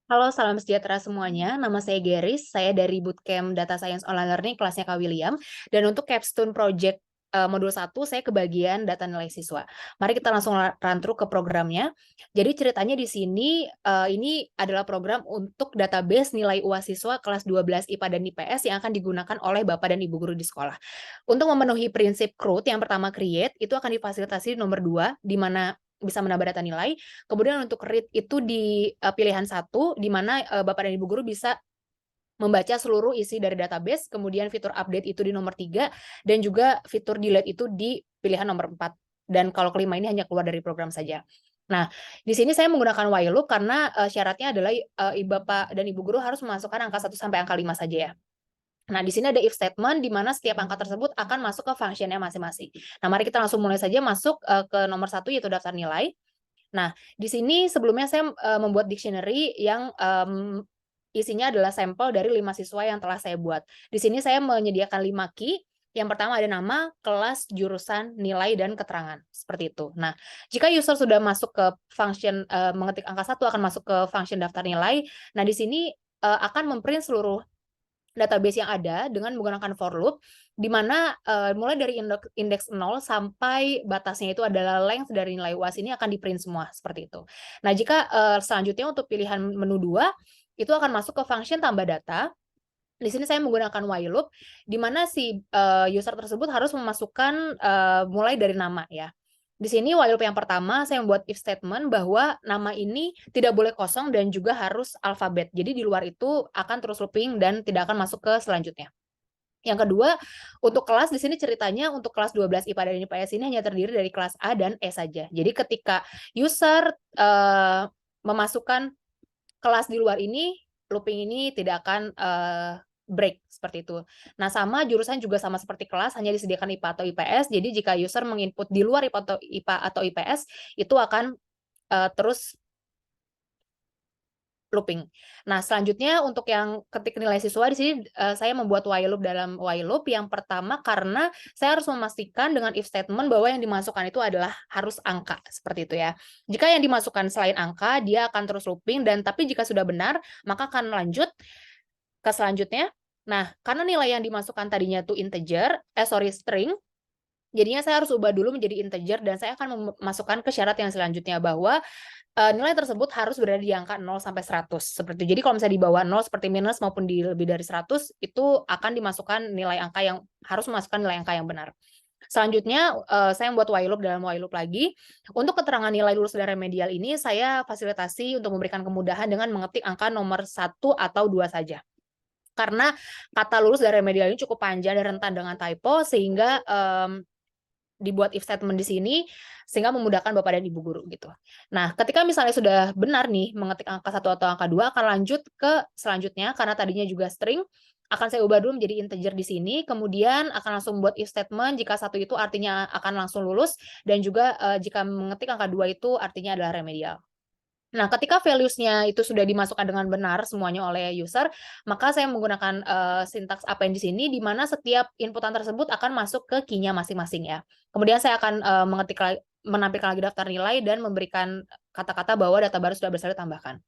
Halo, salam sejahtera semuanya. Nama saya Geris, saya dari Bootcamp Data Science Online Learning kelasnya Kak William. Dan untuk capstone project modul 1, saya kebagian data nilai siswa. Mari kita langsung run through ke programnya. Jadi ceritanya di sini, ini adalah program untuk database nilai UAS siswa kelas 12 IPA dan IPS yang akan digunakan oleh Bapak dan Ibu guru di sekolah. Untuk memenuhi prinsip CRUD, yang pertama create, itu akan difasilitasi nomor 2, di mana bisa menambah data nilai. Kemudian untuk read itu di pilihan satu, di mana Bapak dan Ibu guru bisa membaca seluruh isi dari database, kemudian fitur update itu di nomor 3, dan juga fitur delete itu di pilihan nomor 4. Dan kalau kelima ini hanya keluar dari program saja. Nah, di sini saya menggunakan while loop karena syaratnya adalah Bapak dan Ibu guru harus memasukkan angka 1 sampai angka 5 saja ya. Nah, di sini ada if statement di mana setiap angka tersebut akan masuk ke function-nya masing-masing. Nah, mari kita langsung mulai saja masuk ke nomor 1 yaitu daftar nilai. Nah, di sini sebelumnya saya membuat dictionary yang isinya adalah sampel dari 5 siswa yang telah saya buat. Di sini saya menyediakan 5 key. Yang pertama ada nama, kelas, jurusan, nilai, dan keterangan. Seperti itu. Nah, jika user sudah masuk ke function mengetik angka 1 akan masuk ke function daftar nilai. Nah, di sini akan memprint seluruh database yang ada dengan menggunakan for loop, di mana mulai dari indeks 0 sampai batasnya itu adalah length dari nilai UAS ini akan di-print semua, seperti itu. Nah, jika selanjutnya untuk pilihan menu 2, itu akan masuk ke function tambah data. Di sini saya menggunakan while loop, di mana si user tersebut harus memasukkan mulai dari nama ya. Di sini while loop yang pertama saya membuat if statement bahwa nama ini tidak boleh kosong dan juga harus alfabet. Jadi di luar itu akan terus looping dan tidak akan masuk ke selanjutnya. Yang kedua, untuk kelas di sini ceritanya untuk kelas 12 IPA dan IPS ini hanya terdiri dari kelas A dan E saja. Jadi ketika user memasukkan kelas di luar ini, looping ini tidak akan break seperti itu. Nah, sama jurusan juga sama seperti kelas, hanya disediakan IPA atau IPS. Jadi jika user menginput di luar IPA atau IPS, itu akan terus looping. Nah, selanjutnya untuk yang ketik nilai siswa di sini saya membuat while loop dalam while loop yang pertama karena saya harus memastikan dengan if statement bahwa yang dimasukkan itu adalah harus angka, seperti itu ya. Jika yang dimasukkan selain angka, dia akan terus looping dan tapi jika sudah benar, maka akan lanjut ke selanjutnya. Nah, karena nilai yang dimasukkan tadinya tuh string, jadinya saya harus ubah dulu menjadi integer dan saya akan memasukkan ke syarat yang selanjutnya bahwa nilai tersebut harus berada di angka 0 sampai 100 seperti itu. Jadi kalau misalnya di bawah 0 seperti minus maupun di lebih dari 100 itu akan dimasukkan nilai angka yang harus memasukkan nilai angka yang benar. Selanjutnya saya membuat while loop dalam while loop lagi. Untuk keterangan nilai lulus dan remedial ini saya fasilitasi untuk memberikan kemudahan dengan mengetik angka nomor 1 atau 2 saja. Karena kata lulus dan remedial ini cukup panjang dan rentan dengan typo sehingga dibuat if statement di sini, sehingga memudahkan Bapak dan Ibu guru gitu. Nah, ketika misalnya sudah benar nih mengetik angka 1 atau angka 2 akan lanjut ke selanjutnya karena tadinya juga string, akan saya ubah dulu menjadi integer di sini, kemudian akan langsung buat if statement jika 1 itu artinya akan langsung lulus dan juga, jika mengetik angka 2 itu artinya adalah remedial. Nah, ketika values-nya itu sudah dimasukkan dengan benar semuanya oleh user, maka saya menggunakan, sintaks append di sini, di mana setiap inputan tersebut akan masuk ke key-nya masing-masing ya. Kemudian saya akan, menampilkan lagi daftar nilai dan memberikan kata-kata bahwa data baru sudah berhasil ditambahkan.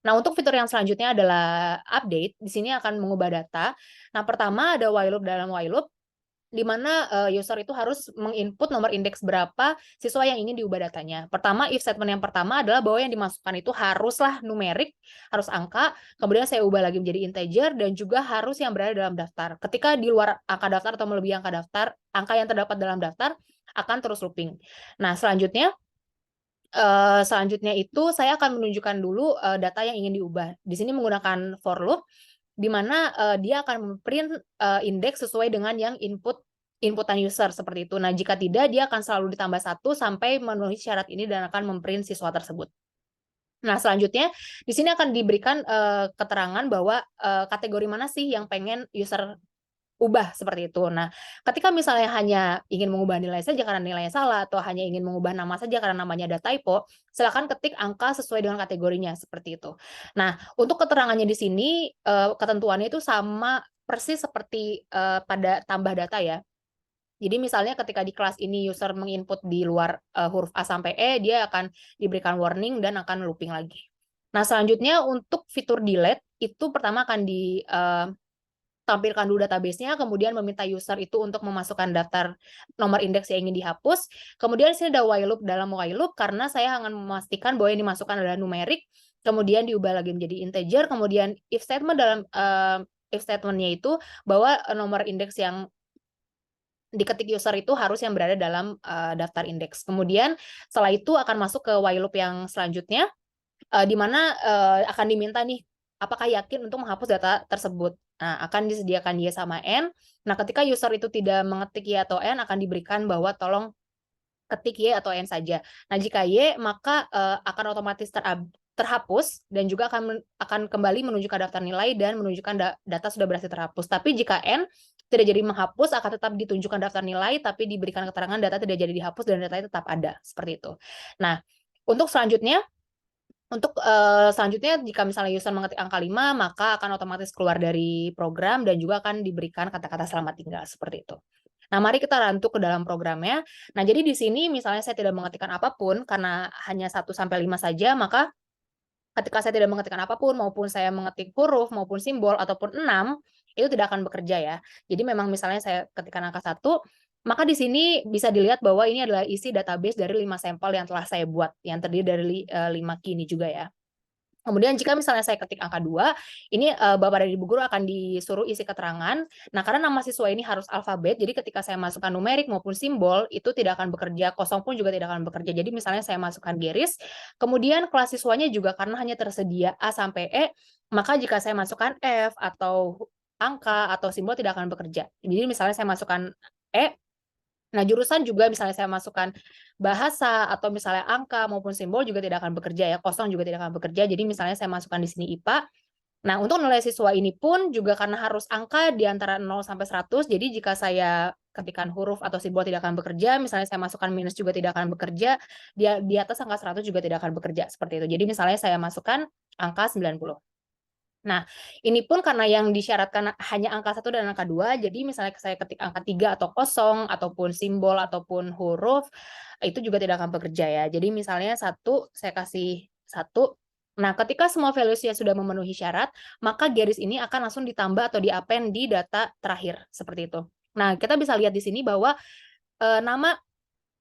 Nah, untuk fitur yang selanjutnya adalah update, di sini akan mengubah data. Nah, pertama ada while loop dalam while loop, di mana, user itu harus menginput nomor indeks berapa siswa yang ingin diubah datanya. Pertama, if statement yang pertama adalah bahwa yang dimasukkan itu haruslah numerik, harus angka, kemudian saya ubah lagi menjadi integer dan juga harus yang berada dalam daftar. Ketika di luar angka daftar atau melebihi angka daftar, angka yang terdapat dalam daftar akan terus looping. Nah, selanjutnya itu saya akan menunjukkan dulu, data yang ingin diubah. Di sini menggunakan for loop, di mana, dia akan memprint indeks sesuai dengan yang inputan user, seperti itu. Nah, jika tidak, dia akan selalu ditambah 1 sampai memenuhi syarat ini dan akan memprint siswa tersebut. Nah, selanjutnya di sini akan diberikan, keterangan bahwa, kategori mana sih yang pengen user ubah, seperti itu. Nah, ketika misalnya hanya ingin mengubah nilai saja karena nilainya salah, atau hanya ingin mengubah nama saja karena namanya ada typo, silakan ketik angka sesuai dengan kategorinya, seperti itu. Nah, untuk keterangannya di sini, ketentuannya itu sama persis seperti, pada tambah data ya. Jadi misalnya ketika di kelas ini user menginput di luar, huruf A sampai E, dia akan diberikan warning dan akan looping lagi. Nah, selanjutnya untuk fitur delete itu pertama akan tampilkan dulu database-nya, kemudian meminta user itu untuk memasukkan daftar nomor indeks yang ingin dihapus. Kemudian sini ada while loop. Dalam while loop, karena saya akan memastikan bahwa yang dimasukkan adalah numerik, kemudian diubah lagi menjadi integer, kemudian if statement dalam if statement-nya itu bahwa nomor indeks yang diketik user itu harus yang berada dalam daftar indeks. Kemudian setelah itu akan masuk ke while loop yang selanjutnya, di mana akan diminta nih, apakah yakin untuk menghapus data tersebut. Nah, akan disediakan Y sama N. Nah, ketika user itu tidak mengetik Y atau N, akan diberikan bahwa tolong ketik Y atau N saja. Nah, jika Y, maka akan otomatis terhapus dan juga akan kembali menunjukkan daftar nilai dan menunjukkan data sudah berhasil terhapus. Tapi jika N tidak jadi menghapus, akan tetap ditunjukkan daftar nilai, tapi diberikan keterangan data tidak jadi dihapus dan datanya tetap ada. Seperti itu. Nah, untuk selanjutnya, jika misalnya user mengetik angka 5, maka akan otomatis keluar dari program dan juga akan diberikan kata-kata selamat tinggal, seperti itu. Nah, mari kita rantuk ke dalam programnya. Nah, jadi di sini misalnya saya tidak mengetikkan apapun, karena hanya 1-5 saja, maka ketika saya tidak mengetikkan apapun, maupun saya mengetik huruf, maupun simbol, ataupun 6, itu tidak akan bekerja ya. Jadi memang misalnya saya ketikkan angka 1, maka di sini bisa dilihat bahwa ini adalah isi database dari 5 sampel yang telah saya buat, yang terdiri dari 5 key ini juga ya. Kemudian jika misalnya saya ketik angka 2, ini Bapak dan Ibu guru akan disuruh isi keterangan. Nah, karena nama siswa ini harus alfabet, jadi ketika saya masukkan numerik maupun simbol, itu tidak akan bekerja, kosong pun juga tidak akan bekerja. Jadi misalnya saya masukkan garis, kemudian kelas siswanya juga karena hanya tersedia A sampai E, maka jika saya masukkan F atau angka atau simbol tidak akan bekerja. Jadi misalnya saya masukkan E, nah, jurusan juga misalnya saya masukkan bahasa atau misalnya angka maupun simbol juga tidak akan bekerja ya, kosong juga tidak akan bekerja. Jadi misalnya saya masukkan di sini IPA. Nah, untuk nilai siswa ini pun juga karena harus angka di antara 0 sampai 100, jadi jika saya ketikkan huruf atau simbol tidak akan bekerja, misalnya saya masukkan minus juga tidak akan bekerja, di atas angka 100 juga tidak akan bekerja, seperti itu. Jadi misalnya saya masukkan angka 90. Nah, ini pun karena yang disyaratkan hanya angka 1 dan angka 2, jadi misalnya saya ketik angka 3 atau kosong, ataupun simbol, ataupun huruf, itu juga tidak akan bekerja ya. Jadi misalnya 1, saya kasih 1. Nah, ketika semua values-nya sudah memenuhi syarat, maka garis ini akan langsung ditambah atau di-append di data terakhir, seperti itu. Nah, kita bisa lihat di sini bahwa nama,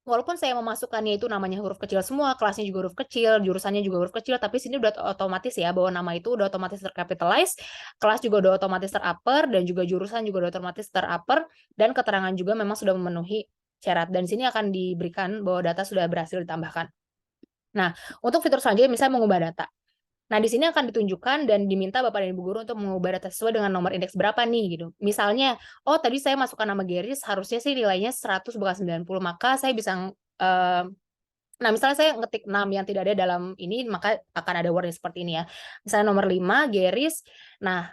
walaupun saya memasukkannya itu namanya huruf kecil semua, kelasnya juga huruf kecil, jurusannya juga huruf kecil, tapi sini udah otomatis ya, bahwa nama itu udah otomatis tercapitalize, kelas juga udah otomatis terupper, dan juga jurusan juga udah otomatis terupper, dan keterangan juga memang sudah memenuhi syarat. Dan sini akan diberikan bahwa data sudah berhasil ditambahkan. Nah, untuk fitur selanjutnya misalnya mengubah data. Nah, di sini akan ditunjukkan dan diminta Bapak dan Ibu guru untuk mengubah data sesuai dengan nomor indeks berapa nih, gitu. Misalnya, oh tadi saya masukkan nama Geris, harusnya sih nilainya 100 bukan 90, maka saya bisa, nah misalnya saya ngetik 6 yang tidak ada dalam ini, maka akan ada warning seperti ini ya. Misalnya nomor 5, Geris, nah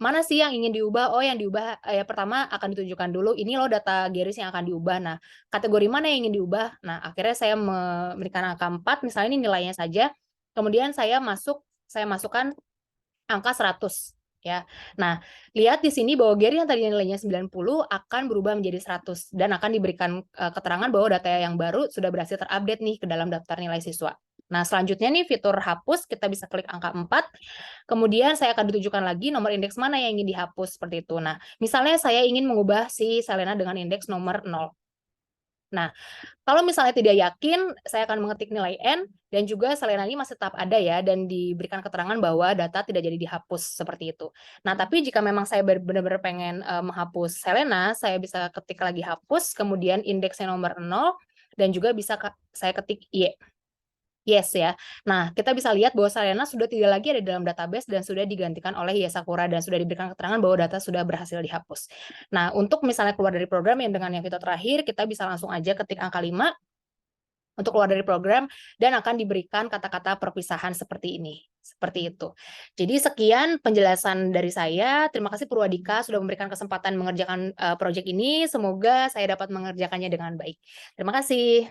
mana sih yang ingin diubah? Oh, yang diubah, pertama akan ditunjukkan dulu, ini loh data Geris yang akan diubah. Nah, kategori mana yang ingin diubah? Nah, akhirnya saya memberikan angka 4, misalnya ini nilainya saja, kemudian saya masukkan angka 100 ya. Nah, lihat di sini bahwa Geris yang tadinya nilainya 90 akan berubah menjadi 100 dan akan diberikan keterangan bahwa data yang baru sudah berhasil terupdate nih ke dalam daftar nilai siswa. Nah, selanjutnya nih fitur hapus, kita bisa klik angka 4, kemudian saya akan ditunjukkan lagi nomor indeks mana yang ingin dihapus, seperti itu. Nah, misalnya saya ingin mengubah si Selena dengan indeks nomor 0. Nah, kalau misalnya tidak yakin, saya akan mengetik nilai N, dan juga Selena ini masih tetap ada ya, dan diberikan keterangan bahwa data tidak jadi dihapus, seperti itu. Nah, tapi jika memang saya benar-benar pengen menghapus Selena, saya bisa ketik lagi hapus, kemudian indeksnya nomor 0, dan juga bisa saya ketik Y. Yes ya. Nah, kita bisa lihat bahwa Selena sudah tidak lagi ada dalam database dan sudah digantikan oleh Yesakura dan sudah diberikan keterangan bahwa data sudah berhasil dihapus. Nah, untuk misalnya keluar dari program yang dengan yang fitur terakhir, kita bisa langsung aja ketik angka 5 untuk keluar dari program dan akan diberikan kata-kata perpisahan seperti ini. Seperti itu. Jadi sekian penjelasan dari saya. Terima kasih Purwadika sudah memberikan kesempatan mengerjakan proyek ini. Semoga saya dapat mengerjakannya dengan baik. Terima kasih.